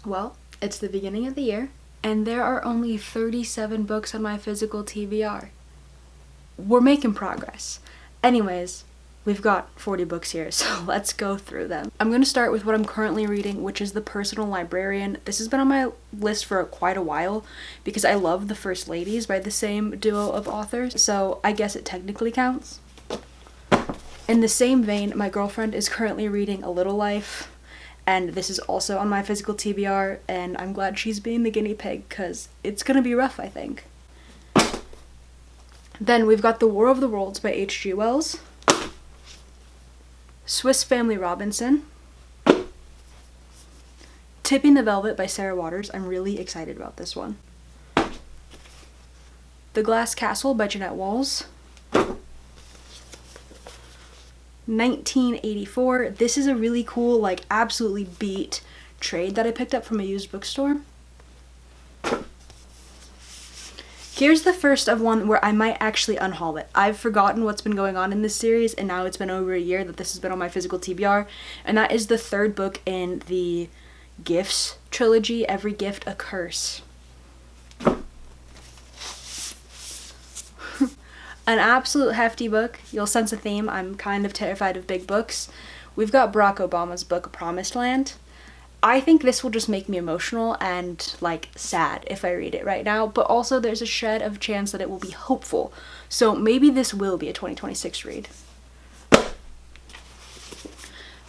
Well, it's the beginning of the year, and there are only 37 books on my physical TBR. We're making progress. Anyways, we've got 40 books here, so let's go through them. I'm going to start with what I'm currently reading, which is The Personal Librarian. This has been on my list for quite a while because I love The First Ladies by the same duo of authors, so I guess it technically counts. In the same vein, my girlfriend is currently reading A Little Life, and this is also on my physical TBR, and I'm glad she's being the guinea pig because it's gonna be rough, I think. Then we've got The War of the Worlds by H.G. Wells, Swiss Family Robinson, Tipping the Velvet by Sarah Waters. I'm really excited about this one. The Glass Castle by Jeanette Walls, 1984. This is a really cool, like, absolutely beat trade that I picked up from a used bookstore. Here's the first of one where I might actually unhaul it. I've forgotten what's been going on in this series, and now it's been over a year that this has been on my physical TBR, and that is the third book in the Gifts trilogy, Every Gift a Curse. An absolute hefty book. You'll sense a theme. I'm kind of terrified of big books. We've got Barack Obama's book, Promised Land. I think this will just make me emotional and, like, sad if I read it right now, but also there's a shred of chance that it will be hopeful. So maybe this will be a 2026 read.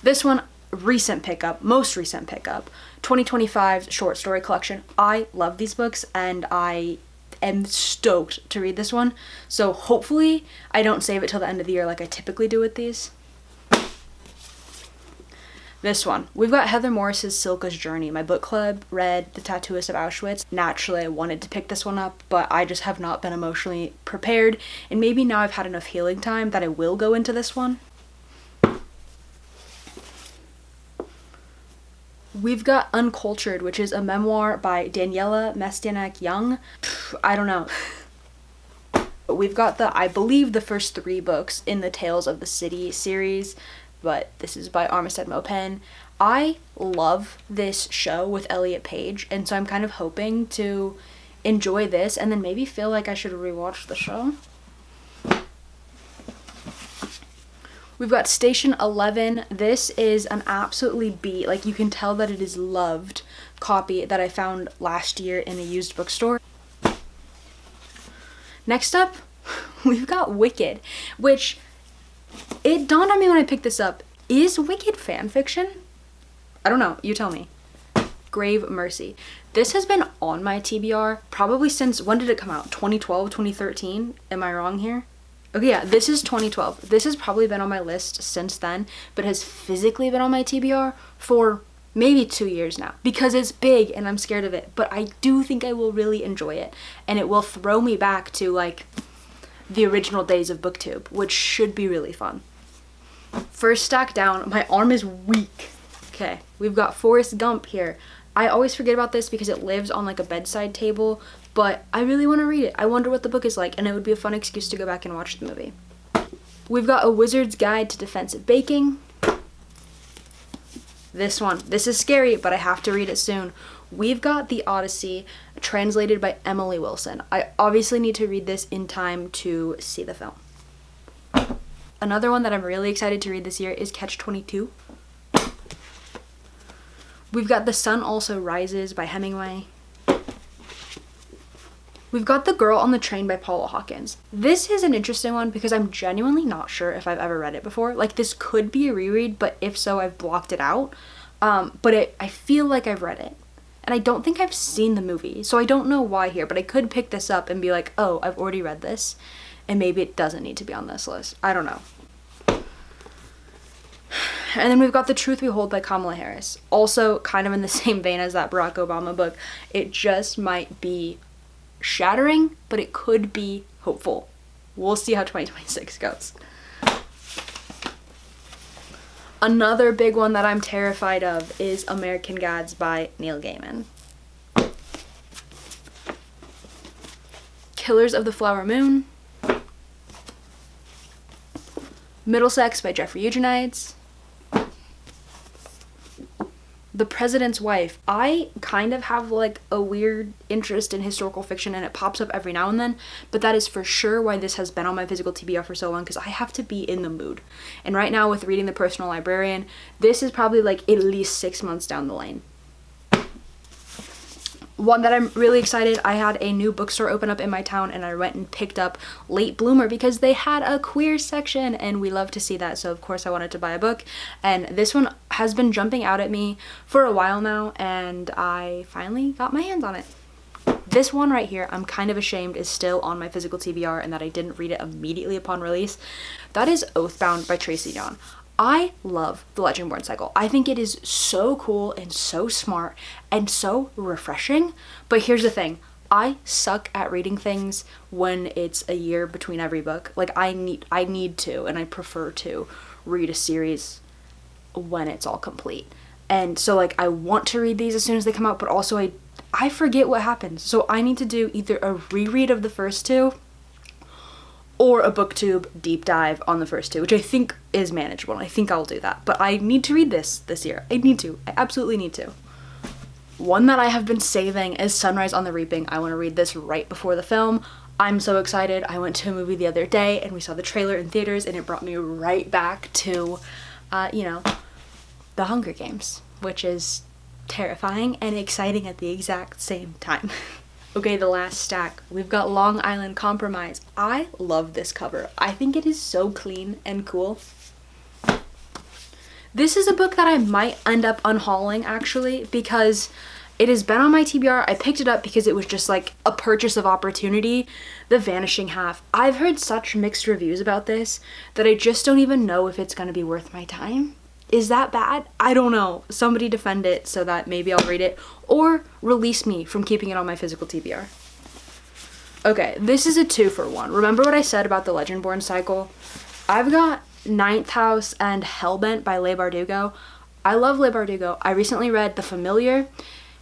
This one, recent pickup, most recent pickup, 2025's short story collection. I love these books and I am stoked to read this one. So hopefully I don't save it till the end of the year like I typically do with these. This one, we've got Heather Morris's Silka's Journey. My book club read The Tattooist of Auschwitz. Naturally, I wanted to pick this one up, but I just have not been emotionally prepared, and maybe now I've had enough healing time that I will go into this one. We've got Uncultured, which is a memoir by Daniela Mestianek-Young. I don't know. We've got I believe the first 3 books in the Tales of the City series, but this is by Armistead Maupin. I love this show with Elliot Page, and so I'm kind of hoping to enjoy this and then maybe feel like I should rewatch the show. We've got Station 11. This is an absolutely beat, like you can tell that it is loved copy that I found last year in a used bookstore. Next up, we've got Wicked, which it dawned on me when I picked this up. Is Wicked fan fiction? I don't know. You tell me. Grave Mercy. This has been on my TBR probably since, when did it come out? 2012, 2013? Am I wrong here? Okay, yeah, this is 2012. This has probably been on my list since then, but has physically been on my TBR for maybe 2 years now because it's big and I'm scared of it, but I do think I will really enjoy it and it will throw me back to, like, the original days of booktube, which should be really fun. First stack down, my arm is weak. Okay, we've got Forrest Gump here. I always forget about this because it lives on, like, a bedside table, but I really want to read it. I wonder what the book is like, and it would be a fun excuse to go back and watch the movie. We've got A Wizard's Guide to Defensive Baking. This one, this is scary, but I have to read it soon. We've got The Odyssey, translated by Emily Wilson. I obviously need to read this in time to see the film. Another one that I'm really excited to read this year is Catch-22. We've got The Sun Also Rises by Hemingway. We've got The Girl on the Train by Paula Hawkins. This is an interesting one because I'm genuinely not sure if I've ever read it before. Like, this could be a reread, but if so, I've blocked it out. I feel like I've read it. And I don't think I've seen the movie, so I don't know why here, but I could pick this up and be like, oh, I've already read this, and maybe it doesn't need to be on this list. I don't know. And then we've got The Truth We Hold by Kamala Harris. Also kind of in the same vein as that Barack Obama book. It just might be shattering, but it could be hopeful. We'll see how 2026 goes. Another big one that I'm terrified of is American Gods by Neil Gaiman. Killers of the Flower Moon. Middlesex by Jeffrey Eugenides. The President's Wife. I kind of have like a weird interest in historical fiction and it pops up every now and then, but that is for sure why this has been on my physical TBR for so long, because I have to be in the mood. And right now with reading The Personal Librarian, this is probably like at least 6 months down the lane. One that I'm really excited, I had a new bookstore open up in my town and I went and picked up Late Bloomer because they had a queer section and we love to see that. So of course I wanted to buy a book, and this one has been jumping out at me for a while now and I finally got my hands on it. This one right here, I'm kind of ashamed is still on my physical TBR and that I didn't read it immediately upon release. That is Oathbound by Tracy John. I love the Legendborn cycle. I think it is so cool and so smart and so refreshing. But here's the thing. I suck at reading things when it's a year between every book. Like I need to, and I prefer to read a series when it's all complete. And so like I want to read these as soon as they come out, but also I forget what happens. So I need to do either a reread of the first two or a booktube deep dive on the first two, which I think is manageable. I think I'll do that. But I need to read this year. I need to. I absolutely need to. One that I have been saving is Sunrise on the Reaping. I want to read this right before the film. I'm so excited. I went to a movie the other day and we saw the trailer in theaters and it brought me right back to, The Hunger Games, which is terrifying and exciting at the exact same time. Okay, the last stack. We've got Long Island Compromise. I love this cover. I think it is so clean and cool. This is a book that I might end up unhauling actually, because it has been on my TBR. I picked it up because it was just like a purchase of opportunity. The Vanishing Half. I've heard such mixed reviews about this that I just don't even know if it's going to be worth my time. Is that bad? I don't know. Somebody defend it so that maybe I'll read it, or release me from keeping it on my physical TBR. Okay, this is a 2-for-1. Remember what I said about the Legendborn cycle? I've got Ninth House and Hellbent by Leigh Bardugo. I love Leigh Bardugo. I recently read The Familiar,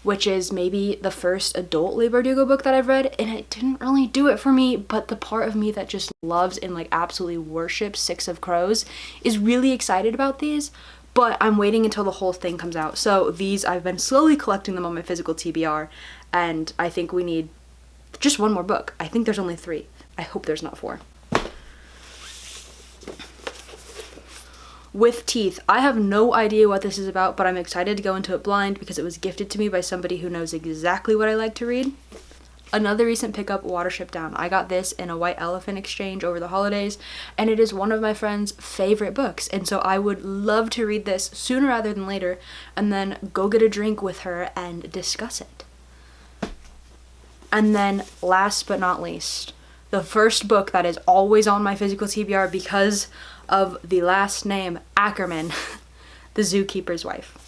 which is maybe the first adult Leigh Bardugo book that I've read, and it didn't really do it for me, but the part of me that just loves and like absolutely worships Six of Crows is really excited about these. But I'm waiting until the whole thing comes out. So these, I've been slowly collecting them on my physical TBR, and I think we need just one more book. I think there's only 3. I hope there's not 4. With Teeth. I have no idea what this is about, but I'm excited to go into it blind because it was gifted to me by somebody who knows exactly what I like to read. Another recent pickup, Watership Down. I got this in a White Elephant exchange over the holidays, and it is one of my friend's favorite books, and so I would love to read this sooner rather than later, and then go get a drink with her and discuss it. And then, last but not least, the first book that is always on my physical TBR because of the last name, Ackerman, The Zookeeper's Wife.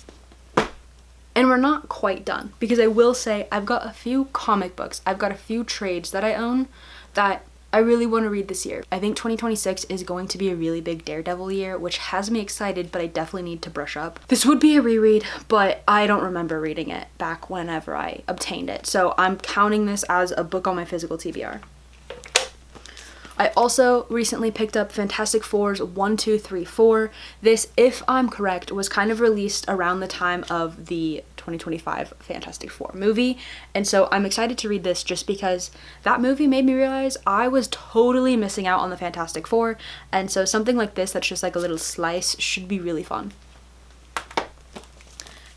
And we're not quite done, because I will say I've got a few comic books, I've got a few trades that I own that I really want to read this year. I think 2026 is going to be a really big Daredevil year, which has me excited, but I definitely need to brush up. This would be a reread, but I don't remember reading it back whenever I obtained it, so I'm counting this as a book on my physical TBR. I also recently picked up Fantastic Four's 1, 2, 3, 4. This, if I'm correct, was kind of released around the time of the 2025 Fantastic Four movie, and so I'm excited to read this just because that movie made me realize I was totally missing out on the Fantastic Four, and so something like this that's just like a little slice should be really fun.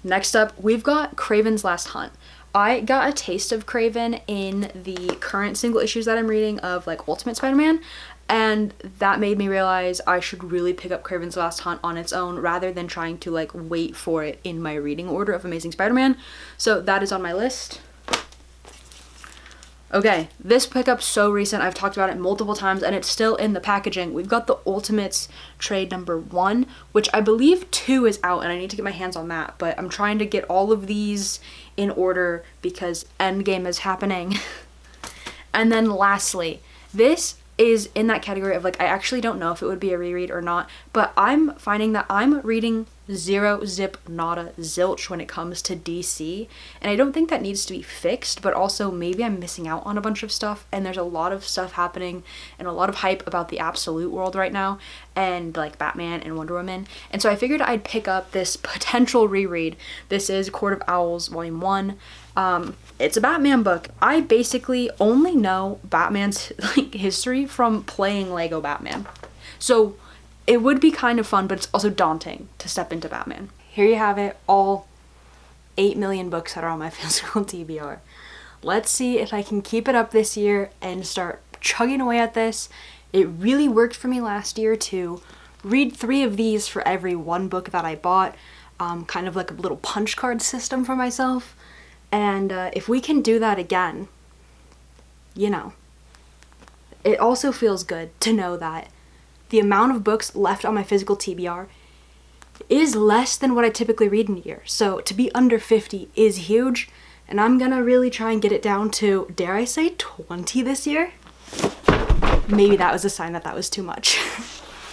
Next up, we've got Kraven's Last Hunt. I got a taste of Kraven in the current single issues that I'm reading of like Ultimate Spider-Man, and that made me realize I should really pick up Kraven's Last Hunt on its own rather than trying to like wait for it in my reading order of Amazing Spider-Man. So that is on my list. Okay, this pickup's so recent, I've talked about it multiple times, and it's still in the packaging. We've got the Ultimates trade number 1, which I believe 2 is out, and I need to get my hands on that, but I'm trying to get all of these in order because Endgame is happening. And then lastly, this is in that category of like, I actually don't know if it would be a reread or not, but I'm finding that I'm reading zero, zip, nada, zilch when it comes to DC. And I don't think that needs to be fixed, but also maybe I'm missing out on a bunch of stuff, and there's a lot of stuff happening and a lot of hype about the absolute world right now, and like Batman and Wonder Woman. And so I figured I'd pick up this potential reread. This is Court of Owls Volume 1. It's a Batman book. I basically only know Batman's like history from playing Lego Batman. So it would be kind of fun, but it's also daunting to step into Batman. Here you have it, all 8 million books that are on my physical TBR. Let's see if I can keep it up this year and start chugging away at this. It really worked for me last year to read 3 of these for every 1 book that I bought, kind of like a little punch card system for myself. And if we can do that again, you know, it also feels good to know that the amount of books left on my physical TBR is less than what I typically read in a year. So to be under 50 is huge, and I'm gonna really try and get it down to, dare I say, 20 this year? Maybe that was a sign that that was too much.